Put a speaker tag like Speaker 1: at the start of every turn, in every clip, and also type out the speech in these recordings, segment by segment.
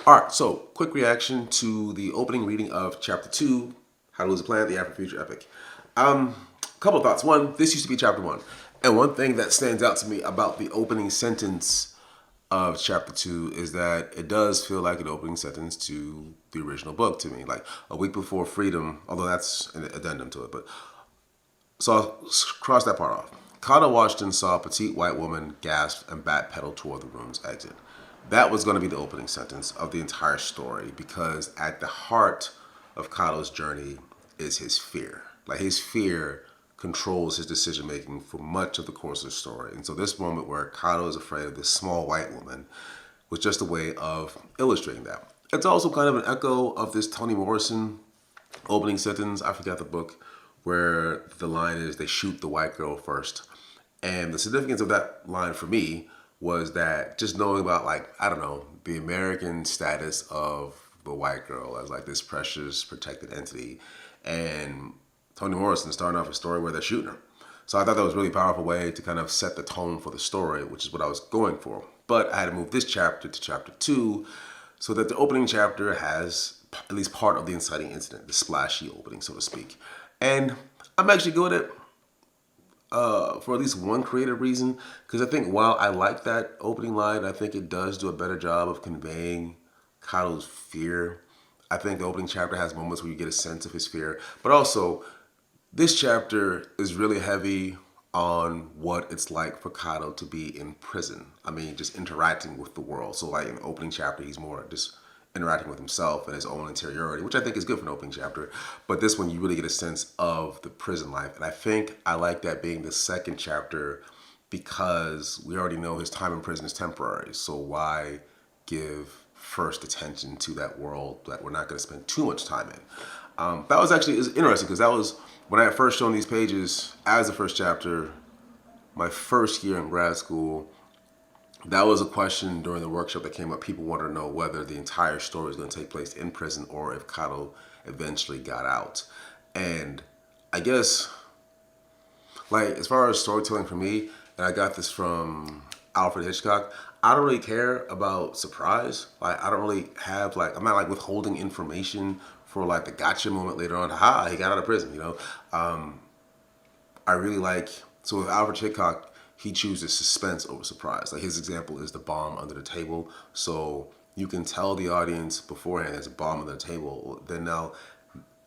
Speaker 1: All right, so quick reaction to the opening reading of Chapter 2, How to Lose a Planet, the Afro-Future Epic. Couple of thoughts. One, this used to be Chapter 1. And one thing that stands out to me about the opening sentence of Chapter 2 is that it does feel like an opening sentence to the original book to me. Like a week before freedom, although that's an addendum to it. But so I'll cross that part off. Carter Washington saw a petite white woman gasp and backpedal toward the room's exit. That was going to be the opening sentence of the entire story because at the heart of Kato's journey is his fear. Like his fear controls his decision making for much of the course of the story. And so this moment where Kato is afraid of this small white woman was just a way of illustrating that. It's also kind of an echo of this Toni Morrison opening sentence, I forgot the book, where the line is they shoot the white girl first. And the significance of that line for me was that just knowing about, like, I don't know, the American status of the white girl as like this precious protected entity, and Toni Morrison starting off a story where they're shooting her. So I thought that was a really powerful way to kind of set the tone for the story, which is what I was going for. But I had to move this chapter to Chapter 2 so that the opening chapter has at least part of the inciting incident, the splashy opening, so to speak. And I'm actually good at it for at least one creative reason, because I think while I like that opening line, I think it does do a better job of conveying Kato's fear. I think the opening chapter has moments where you get a sense of his fear, but also this chapter is really heavy on what it's like for Kato to be in prison. I mean, just interacting with the world. So like in the opening chapter, he's more just interacting with himself and his own interiority, which I think is good for an opening chapter. But this one, you really get a sense of the prison life. And I think I like that being the second chapter because we already know his time in prison is temporary. So why give first attention to that world that we're not going to spend too much time in? That was actually interesting because that was when I had first shown these pages as the first chapter, my first year in grad school. That was a question during the workshop that came up. People wanted to know whether the entire story was going to take place in prison or if Kato eventually got out. And I guess, like, as far as storytelling for me, and I got this from Alfred Hitchcock, I don't really care about surprise. Like, I don't really have, like, I'm not, like, withholding information for, like, the gotcha moment later on. Ha, he got out of prison, you know? I really like, so with Alfred Hitchcock, he chooses suspense over surprise. Like his example is the bomb under the table. So you can tell the audience beforehand there's a bomb under the table. Then now,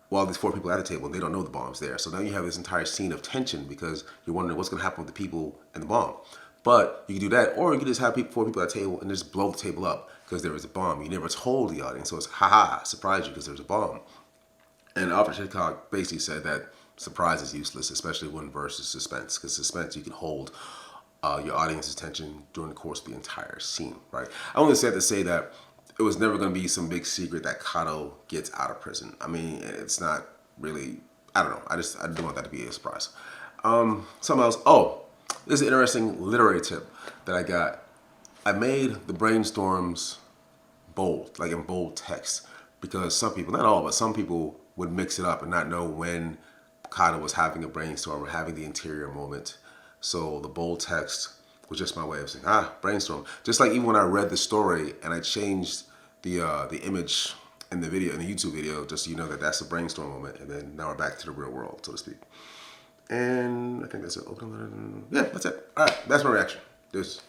Speaker 1: while there's four people at the table, they don't know the bomb's there. So now you have this entire scene of tension because you're wondering what's going to happen with the people and the bomb. But you can do that, or you can just have four people at the table and just blow the table up because there was a bomb. You never told the audience, so it's haha, surprise you because there's a bomb. And Alfred Hitchcock basically said that surprise is useless, especially when versus suspense, because suspense you can hold your audience's attention during the course of the entire scene, right? I only said to say that it was never going to be some big secret that Kato gets out of prison. I mean, it's not really, I don't know. I didn't want that to be a surprise. Something else. Oh, this is an interesting literary tip that I got. I made the brainstorms bold, like in bold text, because some people, not all, but some people would mix it up and not know when Kato was having a brainstorm or having the interior moment. So the bold text was just my way of saying, brainstorm. Just like even when I read the story and I changed the image in the video, in the YouTube video, just so you know that that's a brainstorm moment. And then now we're back to the real world, so to speak. And I think that's it. Yeah, that's it. All right, that's my reaction. This.